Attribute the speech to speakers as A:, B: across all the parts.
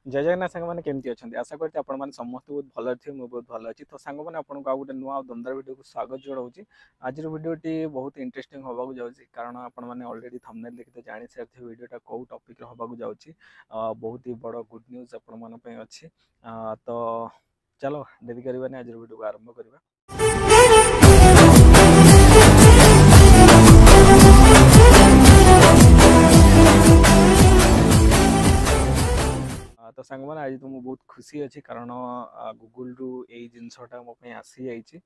A: जय जगन्नाथ सांग मैंने केमती अच्छा आशा करते आपण मैंने समस्त बहुत भल थे मुझे बहुत भल अच्छी तो सांग मैंने आपको गोटे नुआ दमदार वीडियो को स्वागत जनाऊँ। आज वीडियोटी बहुत इंटरेस्टिंग होगा जाऊँगी कारण आपण मैंने ऑलरेडी थंबनेल देखते जानी सारी वीडियोटा कौ टॉपिक होगा जाऊँगी बहुत ही बड़ गुड न्यूज आपण अच्छी तो चलो देरी करवानी आज वीडियो को आरंभ करवा। तो सांग मैंने आज तो मुझे बहुत खुशी अच्छी कारण गूगल रु यही जिनसटा मो आसी जाइए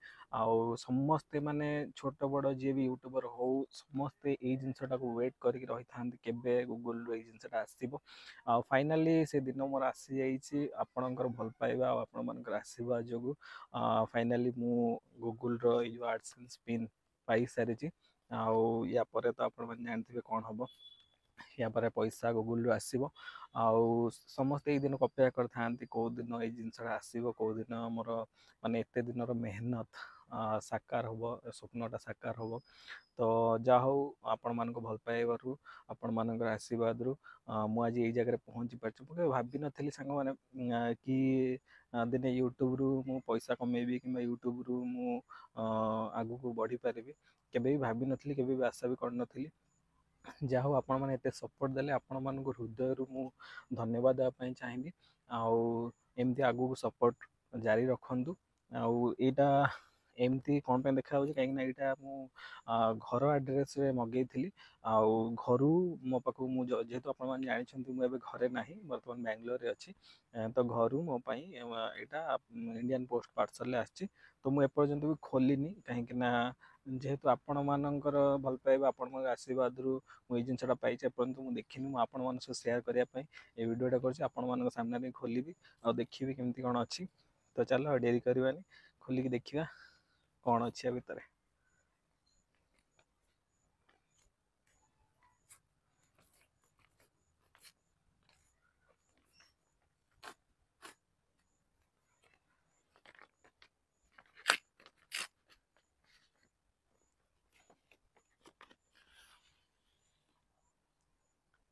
A: समस्ते माने छोट बड़ जी भी यूट्यूबर हो समस्ते यही जिनसटा को वेट करके रही था केबे गूगल रु यही जिनसटा आसो फाइनाली से दिन मोर आसी जाइए आपणकर भल पाइबा आपण मान आशीर्वाद जो फाइनाली मु गूगल रो जो आर्ट्स एंड स्पिन पाई सारी या पर तो आप जानते कौन हम या पर पैसा गूगल रु आसो समस्ते दिन अपेक्षा करते कौ दिन ये जिनसा आसो कौ दिन मोर माने एत दिन मेहनत साकार हम स्वप्नटा साकार हम तो जहा हूँ आपण मान भल पाइबारू आपण मान आशीर्वाद रु मुझे यही जगह पहुँची पार्टी मुझे भाभी नी सांग मैंने कि दिने यूट्यूब रु मु पैसा कमेबी कि यूट्यूब रु मु आगु को बढ़ी पारि केबे भी भाभी नी केबे आशा भी कर नी जहा हूँ आपण मैंने एत सपोर्ट देले आपण मान हृदय मु धन्यवाद देवाई चाहिए आमती आगू को सपोर्ट जारी रखु आईटा एमती कौन पे देखा कहीं मु घर आड्रेस मगई थी घर मो पाक जेहेतु आप जानते मुझे घरे ना बर्तमान बेंगलोर अच्छी तो घर मो यहाँ इंडियन पोस्ट पार्सल आसी तो मुझे भी खोलिनी कहीं जेहेतु आपण मानकर भल पाइबा आपण आशीर्वाद रु मुझे जिनसा पाई मुझे देखनी मुझे सेयार करने ये वीडियोटा कर सामने खोलि आ देखी केमती कौन अच्छी तो चलो डेरी करवानी खोलिकी देखा कौन अच्छी भितर।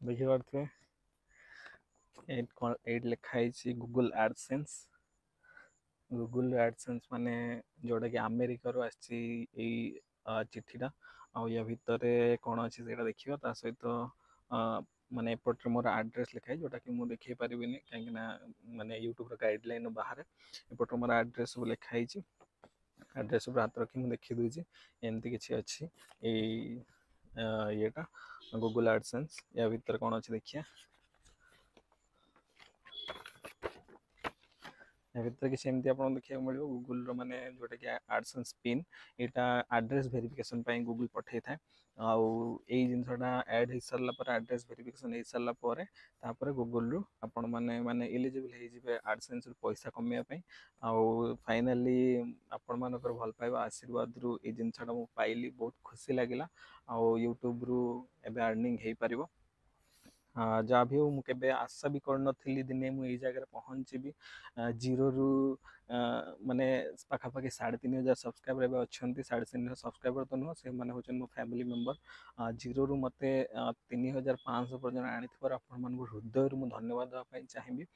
A: देखिपे एट लिखाई गूगल एडसेंस गूगल एडसेंस माने जोटा कि अमेरिका रू आसी चिठीटा या भितर कौन अच्छी से देखा ता सहित माने एपटे मोर आड्रेस लिखाई जोटा कि मुझे देखे पारि कहीं माने यूट्यूब गाइडलाइन बाहर एपटे मोर आड्रेस सब लिखाई आड्रेस हाथ रखी मुझे देखी दूसरी एमती किसी अच्छी येटा गूगल एडसेंस या भीतर कौन अच्छी देखिए भर किसी एमती आप देखा मिले गूगल माने जोटा कि आर्ट्स एंड स्पिन यहाँ आड्रेस वेरिफिकेशन गूगल पठे था आई जिनसा ऐड हो सारा आड्रेस वेरिफिकेशन हो सारापर गूगल रु आपण मैंने माने एलिजिबल हो आर्ट्स एंड पैसा कमाई फाइनाली आपण मान भल पाइबा आशीर्वाद रु ये जिनसा मुझे पाइली बहुत खुशी लगे यूट्यूब रु एबे अर्निंग हो पार जहाँ भी हो मुझे आशा भी कर नी दिने मुझे जगह पहुँची जीरो रु माने पाखापाखि 3500 सब्सक्राइबर अच्छा 3500 सब्सक्राइबर तो नुह से मैंने हूँ मो फैमिली मेंबर जीरो रु मत 3500 पर्यटन आनी हृदय मुझे धन्यवाद देवाई चाहिए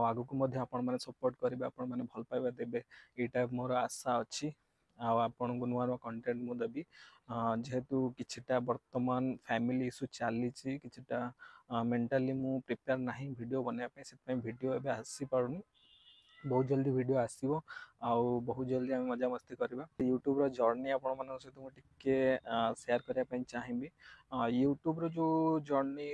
A: आगू को आपण सपोर्ट करेंगे आपण मैंने भल पाइबा देवे यहाँ मोर आशा अच्छी आपण को नुआ नुआ कंटेंट मुझे देवी जेहेतु किछिटा वर्तमान फैमिली इश्यू चली किछिटा मेंटाली मु प्रिपेयर नहीं वीडियो बनाया से वीडियो एवं आसी पारुनी बहुत जल्दी वीडियो आसो बहुत जल्दी आम मजा मस्ती करवा यूट्यूब रो जर्नी आपण मान सहित मुझे सेयार करने चाहिए यूट्यूब रो जो जर्नी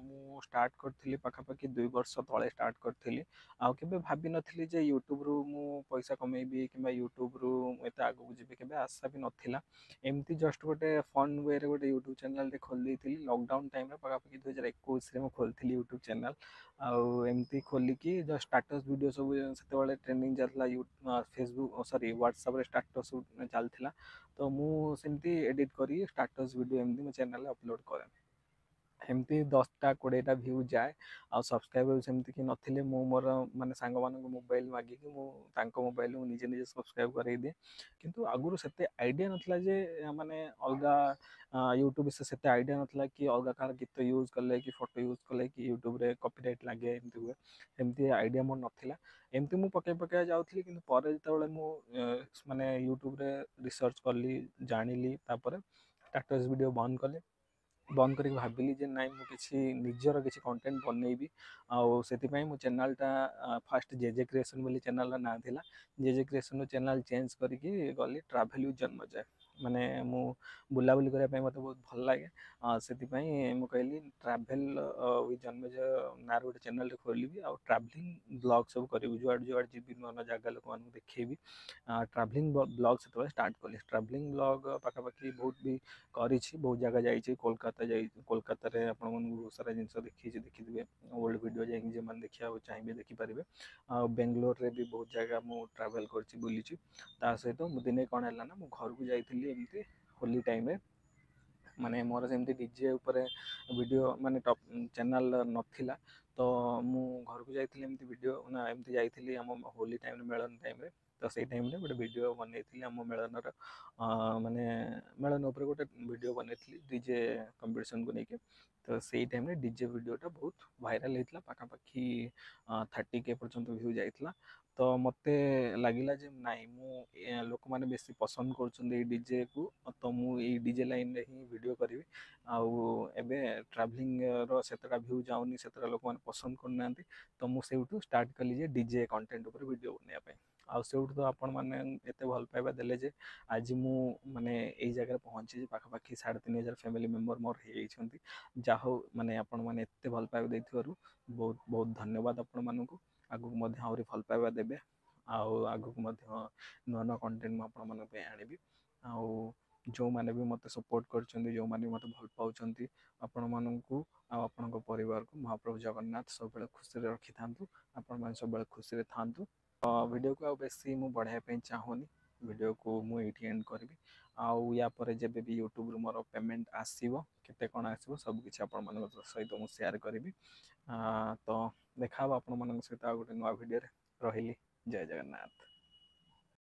A: मु स्टार्ट करी पाखापाखि 2 वर्ष तले स्टार्ट करी आगे भाभी नी जे यूट्यूब रु मु पैसा कमेबी कि यूट्यूब रु एत आगू जी के आशा भी नाला एमती जस्ट गोटे फन वे गोटे यूट्यूब चैनल खोली लॉकडाउन टाइम पाखापाखि 2021 खोली यूट्यूब चैनल आमती खोलिकी जस्ट स्टाटस वीडियो सब से ट्रेंडिंग चलता फेसबुक सॉरी व्हाट्सएप स्टाटस चलता तो मुझे एडिट करी स्टाटस वीडियो एमती मो चैनल अपलोड करे एमती 10टा 20टा व्यू जाए आ सब्सक्राइबर सेमती कि नथिले मु मोर माने सांग मानक मोबाइल मागिकी मु तांको मोबाइल मु निजे निजे सब्सक्राइब करई दिए किंतु आगुरु सेते आइडिया नथला जे माने अलगा यूट्यूब से सेते आइडिया नथला कि अलगा कार गीत यूज कले कि फोटो यूज कले कि यूट्यूब रे कॉपीराइट लागे एमती हुए एमती आइडिया मोर नथिला एमती मु पके पके जाउथली किंतु परे जेतेबेले मु माने यूट्यूब रे रिसर्च करली जानिली तापर स्टेटस वीडियो बंद कले बंद करके भाविली जे नाଇଁ ମୁଁ କିଛି ନିଜର କିଛି କଣ୍ଟେଣ୍ଟ ବନେଇବି ଆଉ ସେଥିପାଇଁ ମୋ ଚ୍ୟାନେଲଟା ଫାଷ୍ଟ ଜେଜେ କ୍ରିଏସନ୍ ବୋଲି ଚ୍ୟାନେଲର ନାଁ ଥିଲା ଜେଜେ କ୍ରିଏସନ୍ର ଚ୍ୟାନେଲ ଚେଞ୍ଜ କରିକି ଗଲି ଟ୍ରାଭେଲ ୱିଥ୍ ଜନ୍ମଜୟ ମାନେ ମୁଁ ବୁଲାବୁଲି କରିବା ପାଇଁ ମୋତେ ବହୁତ ଭଲ ଲାଗେ ସେଥିପାଇଁ ମୁଁ କହିଲି ଟ୍ରାଭେଲ ୱିଥ୍ ଜନ୍ମଜୟ ନାଁର ଗୋଟେ ଚ୍ୟାନେଲଟେ ଖୋଲିବି ଆଉ ଟ୍ରାଭେଲିଂ ବ୍ଲଗ୍ ସବୁ କରିବି ଯୁଆଡ଼େ ଯୁଆଡ଼େ ଯିବି ନୂଆ ନୂଆ ଜାଗା ଲୋକମାନଙ୍କୁ ଦେଖେଇବି ଟ୍ରାଭେଲିଂ ବ୍ଲଗ୍ ସେତେବେଳେ ଷ୍ଟାର୍ଟ କଲି ଟ୍ରାଭେଲିଂ ବ୍ଲଗ୍ ପାଖାପାଖି ବହୁତ ବି କରିଛି ବହୁତ ଜାଗା ଯାଇଛି କୋଲକାତା ଯାଇଛି କୋଲକାତାରେ ଆପଣମାନଙ୍କୁ ବହୁତ ସାରା ଜିନିଷ ଦେଖେଇଛି ଦେଖିଥିବେ ଓଲ୍ଡ ଭିଡ଼ିଓ ଯାଇକି ଯେଉଁମାନେ ଦେଖିବାକୁ ଚାହିଁବେ ଦେଖିପାରିବେ ଆଉ ବେଙ୍ଗଲୋରରେ ବି ବହୁତ ଜାଗା ମୁଁ ଟ୍ରାଭେଲ୍ କରିଛି ବୁଲିଛି ତା ସହିତ ମୁଁ ଦିନେ କ'ଣ ହେଲା ନା ମୁଁ ଘରକୁ ଯାଇଥିଲି ଏମିତି ହୋଲି ଟାଇମ୍ରେ ମାନେ ମୋର ସେମିତି ଡିଜେ ଉପରେ ଭିଡ଼ିଓ ମାନେ ଟପ୍ ଚ୍ୟାନେଲ୍ ନଥିଲା ତ ମୁଁ ଘରକୁ ଯାଇଥିଲି ଏମିତି ଭିଡ଼ିଓ ନା ଏମିତି ଯାଇଥିଲି ଆମ ହୋଲି ଟାଇମ୍ରେ ମେଳନ ଟାଇମ୍ରେ ତ ସେଇ ଟାଇମ୍ରେ ଗୋଟେ ଭିଡ଼ିଓ ବନେଇଥିଲି ଆମ ମେଳନର ମାନେ ମେଳନ ଉପରେ ଗୋଟେ ଭିଡ଼ିଓ ବନେଇଥିଲି ଡିଜେ କମ୍ପିଟିସନ୍କୁ ନେଇକି ତ ସେଇ ଟାଇମ୍ରେ ଡିଜେ ଭିଡ଼ିଓଟା ବହୁତ ଭାଇରାଲ୍ ହେଇଥିଲା ପାଖାପାଖି 30K ପର୍ଯ୍ୟନ୍ତ ଭ୍ୟୁ ଯାଇଥିଲା ତ ମୋତେ ଲାଗିଲା ଯେ ନାଇଁ ମୁଁ ଲୋକମାନେ ବେଶୀ ପସନ୍ଦ କରୁଛନ୍ତି ଏଇ ଡିଜେକୁ ତ ମୁଁ ଏଇ ଡିଜେ ଲାଇନ୍ରେ ହିଁ ଭିଡ଼ିଓ କରିବି ଆଉ ଏବେ ଟ୍ରାଭେଲିଂର ସେତେଟା ଭ୍ୟୁ ଯାଉନି ସେତେଟା ଲୋକମାନେ ପସନ୍ଦ କରୁନାହାନ୍ତି ତ ମୁଁ ସେଇଠୁ ଷ୍ଟାର୍ଟ କଲି ଯେ ଡିଜେ କଣ୍ଟେଣ୍ଟ ଉପରେ ଭିଡ଼ିଓ ବନେଇବା ପାଇଁ ଆଉ ସେଇଠୁ ତ ଆପଣମାନେ ଏତେ ଭଲ ପାଇବା ଦେଲେ ଯେ ଆଜି ମୁଁ ମାନେ ଏଇ ଜାଗାରେ ପହଞ୍ଚିଛି ପାଖାପାଖି 3500 ଫ୍ୟାମିଲି ମେମ୍ବର ମୋର ହେଇଯାଇଛନ୍ତି ଯାହା ହଉ ମାନେ ଆପଣମାନେ ଏତେ ଭଲ ପାଇବା ଦେଇଥିବାରୁ ବହୁତ ବହୁତ ଧନ୍ୟବାଦ ଆପଣମାନଙ୍କୁ ଆଗକୁ ମଧ୍ୟ ଆହୁରି ଭଲ ପାଇବା ଦେବେ ଆଉ ଆଗକୁ ମଧ୍ୟ ନୂଆ ନୂଆ କଣ୍ଟେଣ୍ଟ ମୁଁ ଆପଣମାନଙ୍କ ପାଇଁ ଆଣିବି ଆଉ ଯେଉଁମାନେ ବି ମୋତେ ସପୋର୍ଟ କରିଛନ୍ତି ଯେଉଁମାନେ ବି ମୋତେ ଭଲ ପାଉଛନ୍ତି ଆପଣମାନଙ୍କୁ ଆଉ ଆପଣଙ୍କ ପରିବାରକୁ ମହାପ୍ରଭୁ ଜଗନ୍ନାଥ ସବୁବେଳେ ଖୁସିରେ ରଖିଥାନ୍ତୁ ଆପଣମାନେ ସବୁବେଳେ ଖୁସିରେ ଥାନ୍ତୁ ଭିଡ଼ିଓକୁ ଆଉ ବେଶୀ ମୁଁ ବଢ଼ାଇବା ପାଇଁ ଚାହୁଁନି ଭିଡ଼ିଓକୁ ମୁଁ ଏଇଠି ଏଣ୍ଡ କରିବି ଆଉ ୟା ପରେ ଯେବେ ବି ୟୁଟ୍ୟୁବରୁ ମୋର ପେମେଣ୍ଟ ଆସିବ କେତେ କ'ଣ ଆସିବ ସବୁକିଛି ଆପଣମାନଙ୍କ ସହିତ ମୁଁ ସେୟାର କରିବି ତ ଦେଖା ହେବ ଆପଣମାନଙ୍କ ସହିତ ଆଉ ଗୋଟେ ନୂଆ ଭିଡ଼ିଓରେ ରହିଲି ଜୟ ଜଗନ୍ନାଥ।